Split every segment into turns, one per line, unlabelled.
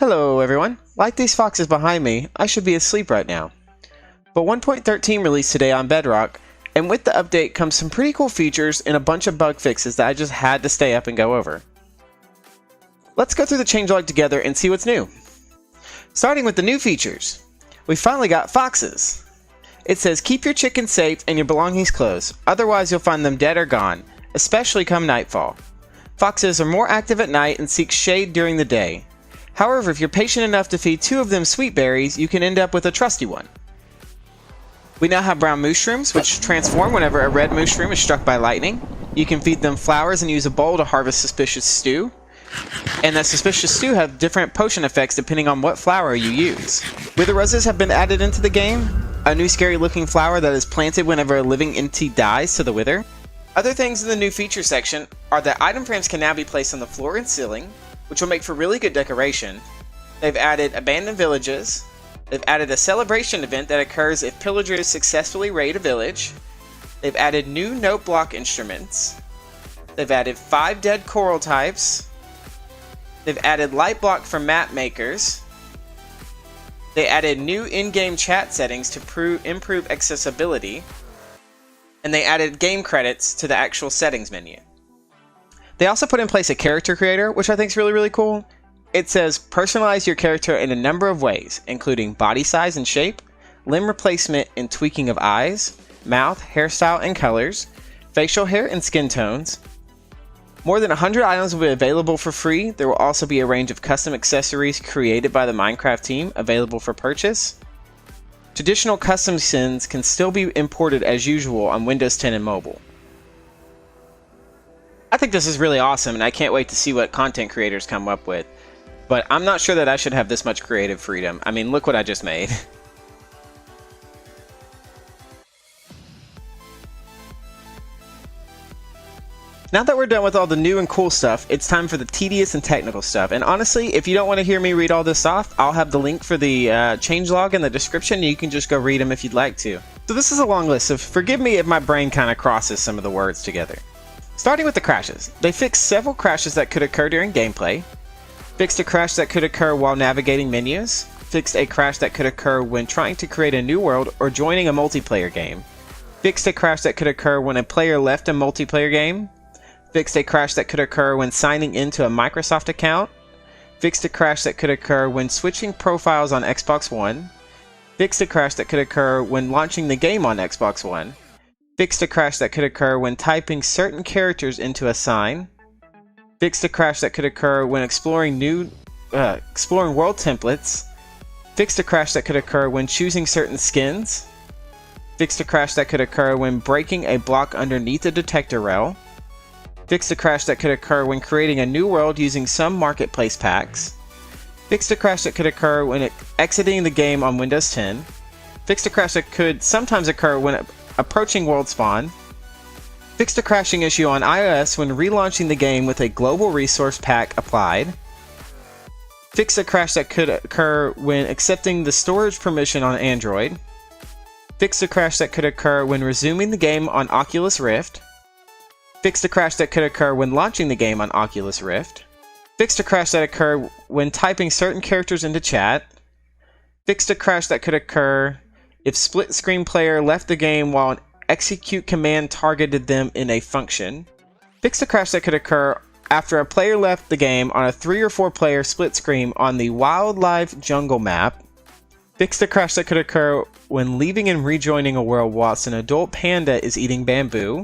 Hello everyone. Like these foxes behind me, I should be asleep right now. But 1.13 released today on Bedrock, and with the update comes some pretty cool features and a bunch of bug fixes that I just had to stay up and go over. Let's go through the changelog together and see what's new. Starting with the new features. We finally got foxes. It says keep your chickens safe and your belongings close, otherwise you'll find them dead or gone, especially come nightfall. Foxes are more active at night and seek shade during the day. However, if you're patient enough to feed 2 of them sweet berries, you can end up with a trusty one. We now have brown mushrooms, which transform whenever a red mushroom is struck by lightning. You can feed them flowers and use a bowl to harvest suspicious stew. And that suspicious stew have different potion effects depending on what flower you use. Wither roses have been added into the game, a new scary looking flower that is planted whenever a living entity dies to the wither. Other things in the new feature section are that item frames can now be placed on the floor and ceiling, which will make for really good decoration. They've added abandoned villages. They've added a celebration event that occurs if pillagers successfully raid a village. They've added new note block instruments. They've added 5 dead coral types. They've added light block for map makers. They added new in-game chat settings to improve accessibility. And they added game credits to the actual settings menu. They also put in place a character creator, which I think is really cool. It says personalize your character in a number of ways, including body size and shape, limb replacement and tweaking of eyes, mouth, hairstyle and colors, facial hair and skin tones. More than 100 items will be available for free. There will also be a range of custom accessories created by the Minecraft team available for purchase. Traditional custom skins can still be imported as usual on Windows 10 and mobile. I think this is really awesome, and I can't wait to see what content creators come up with. But I'm not sure that I should have this much creative freedom. I mean, look what I just made. Now that we're done with all the new and cool stuff, it's time for the tedious and technical stuff. And honestly, if you don't want to hear me read all this off, I'll have the link for the changelog in the description, and you can just go read them if you'd like to. So this is a long list, so forgive me if my brain kind of crosses some of the words together. Starting with the crashes. They fixed several crashes that could occur during gameplay, fixed a crash that could occur while navigating menus, fixed a crash that could occur when trying to create a new world or joining a multiplayer game, fixed a crash that could occur when a player left a multiplayer game, fixed a crash that could occur when signing into a Microsoft account, fixed a crash that could occur when switching profiles on Xbox One, fixed a crash that could occur when launching the game on Xbox One, fixed a crash that could occur when typing certain characters into a sign, fixed a crash that could occur when exploring world templates, fixed a crash that could occur when choosing certain skins, fixed a crash that could occur when breaking a block underneath a detector rail, fixed a crash that could occur when creating a new world using some marketplace packs, fixed a crash that could occur when exiting the game on Windows 10, fixed a crash that could sometimes occur when approaching world spawn, fixed a crashing issue on iOS when relaunching the game with a global resource pack applied, fixed a crash that could occur when accepting the storage permission on Android, fixed a crash that could occur when resuming the game on Oculus Rift, fixed a crash that could occur when launching the game on Oculus Rift, fixed a crash that occurred when typing certain characters into chat, fixed a crash that could occur if split screen player left the game while an execute command targeted them in a function, fixed a crash that could occur after a player left the game on a 3 or 4 player split screen on the wildlife jungle map, fixed a crash that could occur when leaving and rejoining a world whilst an adult panda is eating bamboo,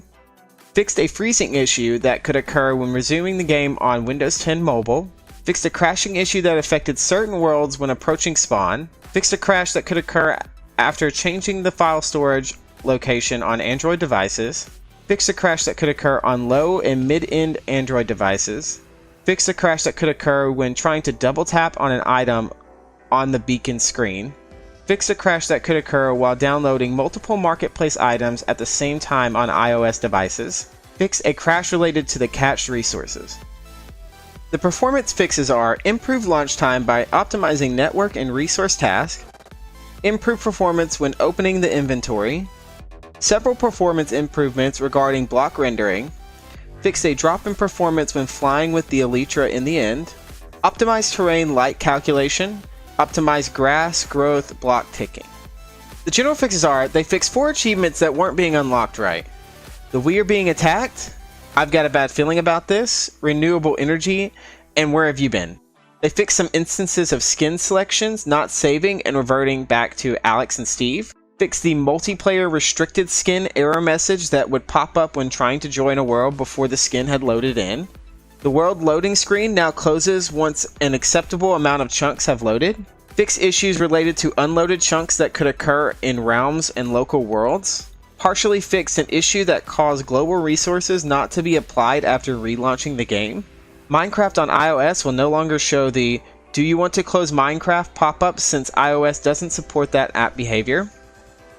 fixed a freezing issue that could occur when resuming the game on Windows 10 mobile, fixed a crashing issue that affected certain worlds when approaching spawn, fixed a crash that could occur after changing the file storage location on Android devices, fixed a crash that could occur on low and mid-end Android devices, fixed a crash that could occur when trying to double tap on an item on the beacon screen, fixed a crash that could occur while downloading multiple marketplace items at the same time on iOS devices, fixed a crash related to the cached resources. The performance fixes are improved launch time by optimizing network and resource tasks, improved performance when opening the inventory, several performance improvements regarding block rendering, fixed a drop in performance when flying with the Elytra in the end, optimized terrain light calculation, optimized grass growth block ticking. The general fixes are, they fix 4 achievements that weren't being unlocked right. The We Are Being Attacked, I've Got a Bad Feeling About This, Renewable Energy, and Where Have You Been? They fix some instances of skin selections not saving and reverting back to Alex and Steve. Fix the multiplayer restricted skin error message that would pop up when trying to join a world before the skin had loaded in. The world loading screen now closes once an acceptable amount of chunks have loaded. Fix issues related to unloaded chunks that could occur in realms and local worlds. Partially fixed an issue that caused global resources not to be applied after relaunching the game. Minecraft on iOS will no longer show the "Do you want to close Minecraft" pop-up since iOS doesn't support that app behavior.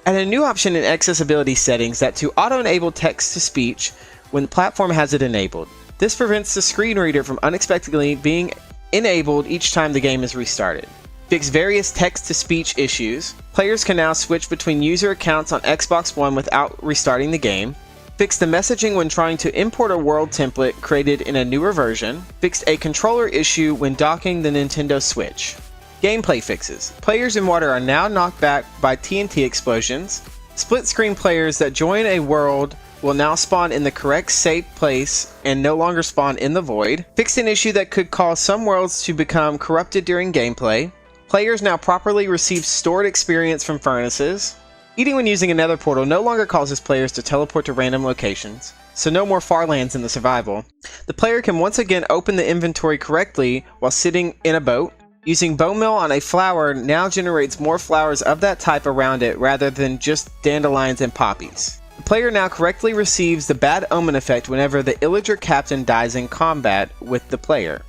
Add a new option in accessibility settings that to auto-enable text-to-speech when the platform has it enabled. This prevents the screen reader from unexpectedly being enabled each time the game is restarted. Fix various text-to-speech issues. Players can now switch between user accounts on Xbox One without restarting the game. Fixed the messaging when trying to import a world template created in a newer version. Fixed a controller issue when docking the Nintendo Switch. Gameplay fixes. Players in water are now knocked back by TNT explosions. Split screen players that join a world will now spawn in the correct safe place and no longer spawn in the void. Fixed an issue that could cause some worlds to become corrupted during gameplay. Players now properly receive stored experience from furnaces. Eating when using a nether portal no longer causes players to teleport to random locations, so no more far lands in the survival. The player can once again open the inventory correctly while sitting in a boat. Using bone meal on a flower now generates more flowers of that type around it rather than just dandelions and poppies. The player now correctly receives the bad omen effect whenever the Illager captain dies in combat with the player.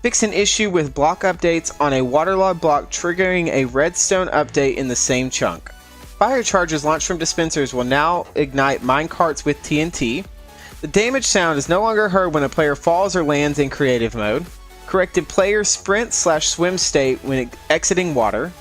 Fix an issue with block updates on a waterlogged block triggering a redstone update in the same chunk. Fire charges launched from dispensers will now ignite minecarts with TNT. The damage sound is no longer heard when a player falls or lands in creative mode. Corrected player sprint/swim state when exiting water.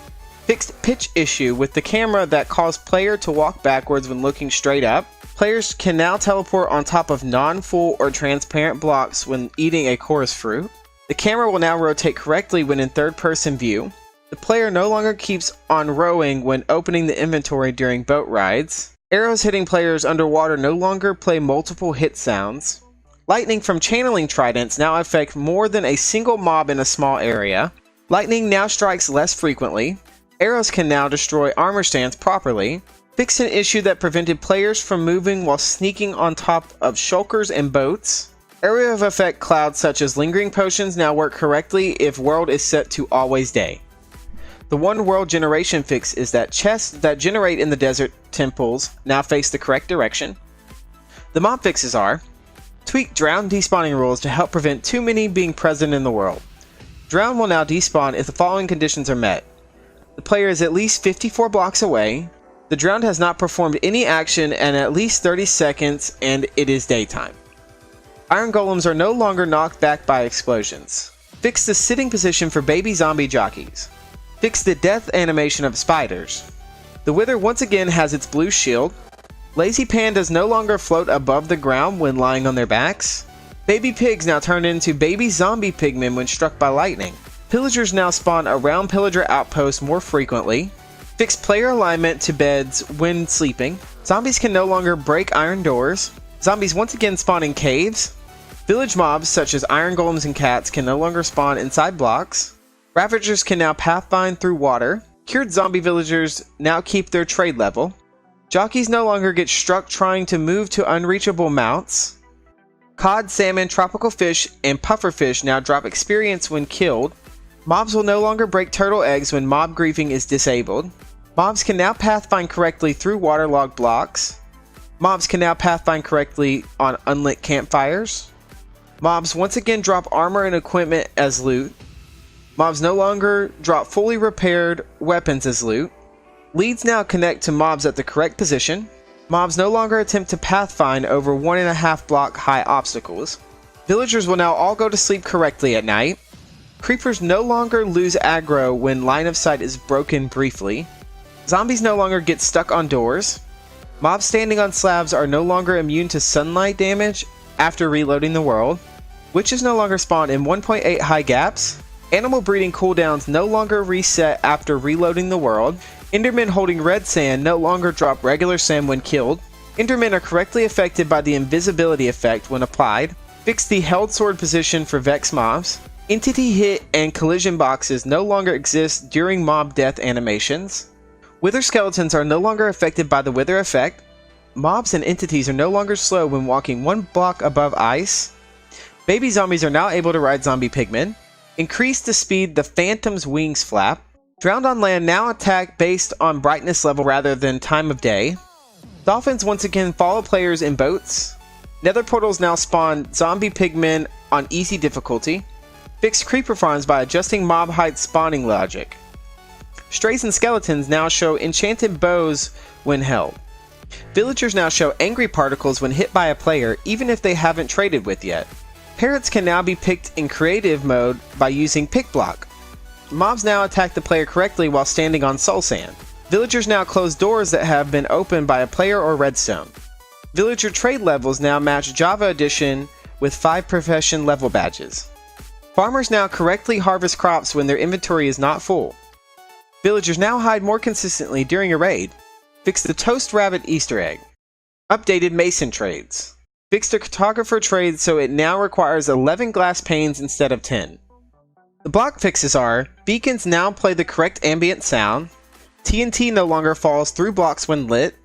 Fixed pitch issue with the camera that caused player to walk backwards when looking straight up. Players can now teleport on top of non-full or transparent blocks when eating a chorus fruit. The camera will now rotate correctly when in third-person view. The player no longer keeps on rowing when opening the inventory during boat rides. Arrows hitting players underwater no longer play multiple hit sounds. Lightning from channeling tridents now affect more than a single mob in a small area. Lightning now strikes less frequently. Arrows can now destroy armor stands properly. Fixed an issue that prevented players from moving while sneaking on top of shulkers and boats. Area of effect clouds such as lingering potions now work correctly if world is set to always day. The one world generation fix is that chests that generate in the desert temples now face the correct direction. The mob fixes are: tweak drown despawning rules to help prevent too many being present in the world. Drown will now despawn if the following conditions are met. The player is at least 54 blocks away, the drowned has not performed any action in at least 30 seconds, and it is daytime. Iron golems are no longer knocked back by explosions. Fix the sitting position for baby zombie jockeys. Fix the death animation of spiders. The wither once again has its blue shield. Lazy pandas no longer float above the ground when lying on their backs. Baby pigs now turn into baby zombie pigmen when struck by lightning. Pillagers now spawn around pillager outposts more frequently. Fix player alignment to beds when sleeping. Zombies can no longer break iron doors. Zombies once again spawn in caves. Village mobs such as iron golems and cats can no longer spawn inside blocks. Ravagers can now pathfind through water. Cured zombie villagers now keep their trade level. Jockeys no longer get struck trying to move to unreachable mounts. Cod, salmon, tropical fish, and pufferfish now drop experience when killed. Mobs will no longer break turtle eggs when mob griefing is disabled. Mobs can now pathfind correctly through waterlogged blocks. Mobs can now pathfind correctly on unlit campfires. Mobs once again drop armor and equipment as loot. Mobs no longer drop fully repaired weapons as loot. Leads now connect to mobs at the correct position. Mobs no longer attempt to pathfind over 1.5 block high obstacles. Villagers will now all go to sleep correctly at night. Creepers no longer lose aggro when line of sight is broken briefly. Zombies no longer get stuck on doors. Mobs standing on slabs are no longer immune to sunlight damage after reloading the world. Witches no longer spawn in 1.8 high gaps. Animal breeding cooldowns no longer reset after reloading the world. Endermen holding red sand no longer drop regular sand when killed. Endermen are correctly affected by the invisibility effect when applied. Fix the held sword position for Vex mobs. Entity hit and collision boxes no longer exist during mob death animations. Wither skeletons are no longer affected by the wither effect. Mobs and entities are no longer slow when walking one block above ice. Baby zombies are now able to ride zombie pigmen. Increase the speed the phantom's wings flap. Drowned on land now attack based on brightness level rather than time of day. Dolphins once again follow players in boats. Nether portals now spawn zombie pigmen on easy difficulty. Fix creeper farms by adjusting mob height spawning logic. Strays and skeletons now show enchanted bows when held. Villagers now show angry particles when hit by a player even if they haven't traded with yet. Parrots can now be picked in creative mode by using pick block. Mobs now attack the player correctly while standing on soul sand. Villagers now close doors that have been opened by a player or redstone. Villager trade levels now match Java Edition with 5 profession level badges. Farmers now correctly harvest crops when their inventory is not full. Villagers now hide more consistently during a raid. Fix the Toast Rabbit Easter egg. Updated Mason trades. Fix the Cartographer trade so it now requires 11 glass panes instead of 10. The block fixes are: beacons now play the correct ambient sound. TNT no longer falls through blocks when lit.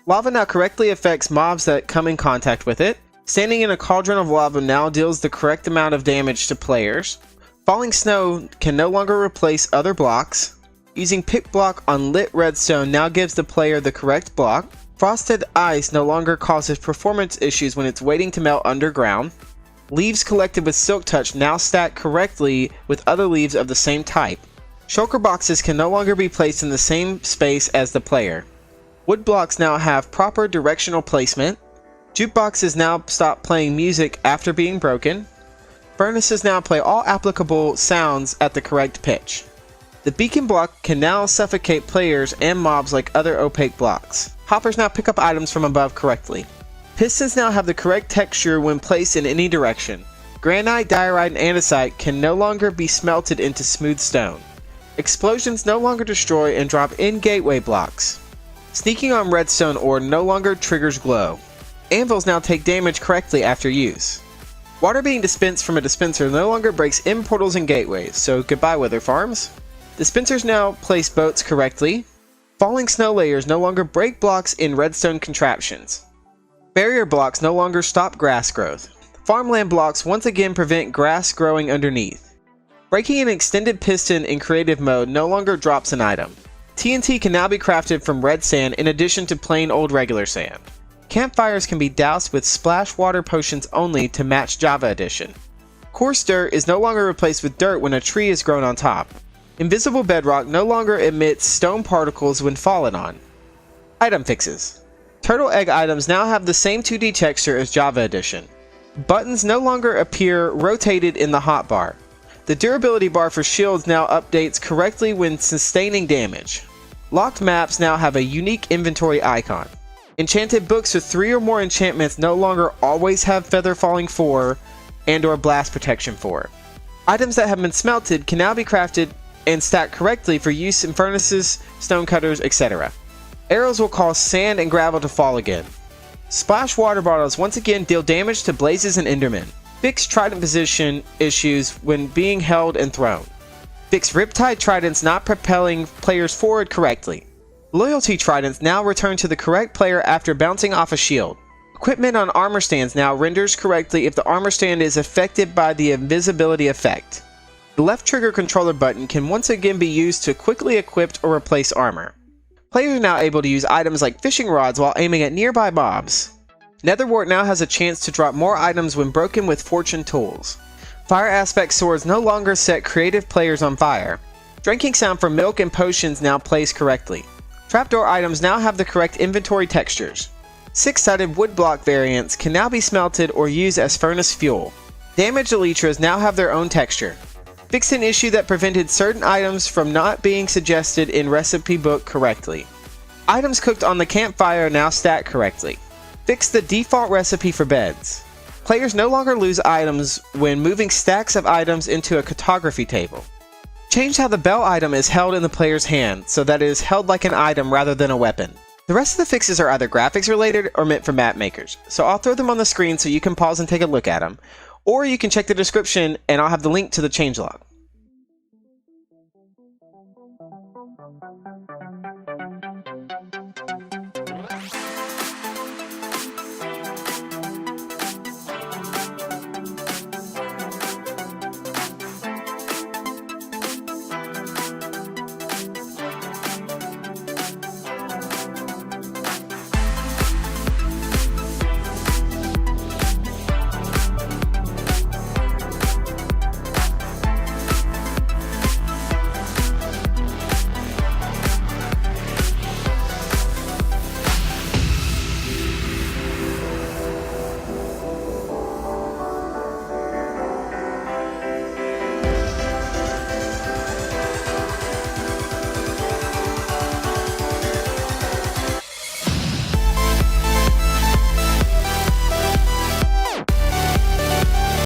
Lava now correctly affects mobs that come in contact with it. Standing in a cauldron of lava now deals the correct amount of damage to players. Falling snow can no longer replace other blocks. Using pick block on lit redstone now gives the player the correct block. Frosted ice no longer causes performance issues when it's waiting to melt underground. Leaves collected with silk touch now stack correctly with other leaves of the same type. Shulker boxes can no longer be placed in the same space as the player. Wood blocks now have proper directional placement. Jukeboxes now stop playing music after being broken. Furnaces now play all applicable sounds at the correct pitch. The beacon block can now suffocate players and mobs like other opaque blocks. Hoppers now pick up items from above correctly. Pistons now have the correct texture when placed in any direction. Granite, diorite, and andesite can no longer be smelted into smooth stone. Explosions no longer destroy and drop in gateway blocks. Sneaking on redstone ore no longer triggers glow. Anvils now take damage correctly after use. Water being dispensed from a dispenser no longer breaks in portals and gateways, so goodbye wither farms. Dispensers now place boats correctly. Falling snow layers no longer break blocks in redstone contraptions. Barrier blocks no longer stop grass growth. Farmland blocks once again prevent grass growing underneath. Breaking an extended piston in creative mode no longer drops an item. TNT can now be crafted from red sand in addition to plain old regular sand. Campfires can be doused with splash water potions only to match Java Edition. Coarse dirt is no longer replaced with dirt when a tree is grown on top. Invisible bedrock no longer emits stone particles when fallen on. Item fixes. Turtle egg items now have the same 2D texture as Java Edition. Buttons no longer appear rotated in the hotbar. The durability bar for shields now updates correctly when sustaining damage. Locked maps now have a unique inventory icon. Enchanted books with 3 or more enchantments no longer always have Feather Falling 4 and or Blast Protection 4. Items that have been smelted can now be crafted and stacked correctly for use in furnaces, stone cutters, etc. Arrows will cause sand and gravel to fall again. Splash water bottles once again deal damage to blazes and endermen. Fix trident position issues when being held and thrown. Fix riptide tridents not propelling players forward correctly. Loyalty tridents now return to the correct player after bouncing off a shield. Equipment on armor stands now renders correctly if the armor stand is affected by the invisibility effect. The left trigger controller button can once again be used to quickly equip or replace armor. Players are now able to use items like fishing rods while aiming at nearby mobs. Netherwart now has a chance to drop more items when broken with fortune tools. Fire aspect swords no longer set creative players on fire. Drinking sound for milk and potions now plays correctly. Trapdoor items now have the correct inventory textures. 6-sided wood block variants can now be smelted or used as furnace fuel. Damaged elytras now have their own texture. Fix an issue that prevented certain items from not being suggested in recipe book correctly. Items cooked on the campfire now stack correctly. Fix the default recipe for beds. Players no longer lose items when moving stacks of items into a cartography table. Change how the bell item is held in the player's hand so that it is held like an item rather than a weapon. The rest of the fixes are either graphics related or meant for map makers, so I'll throw them on the screen so you can pause and take a look at them, or you can check the description and I'll have the link to the changelog.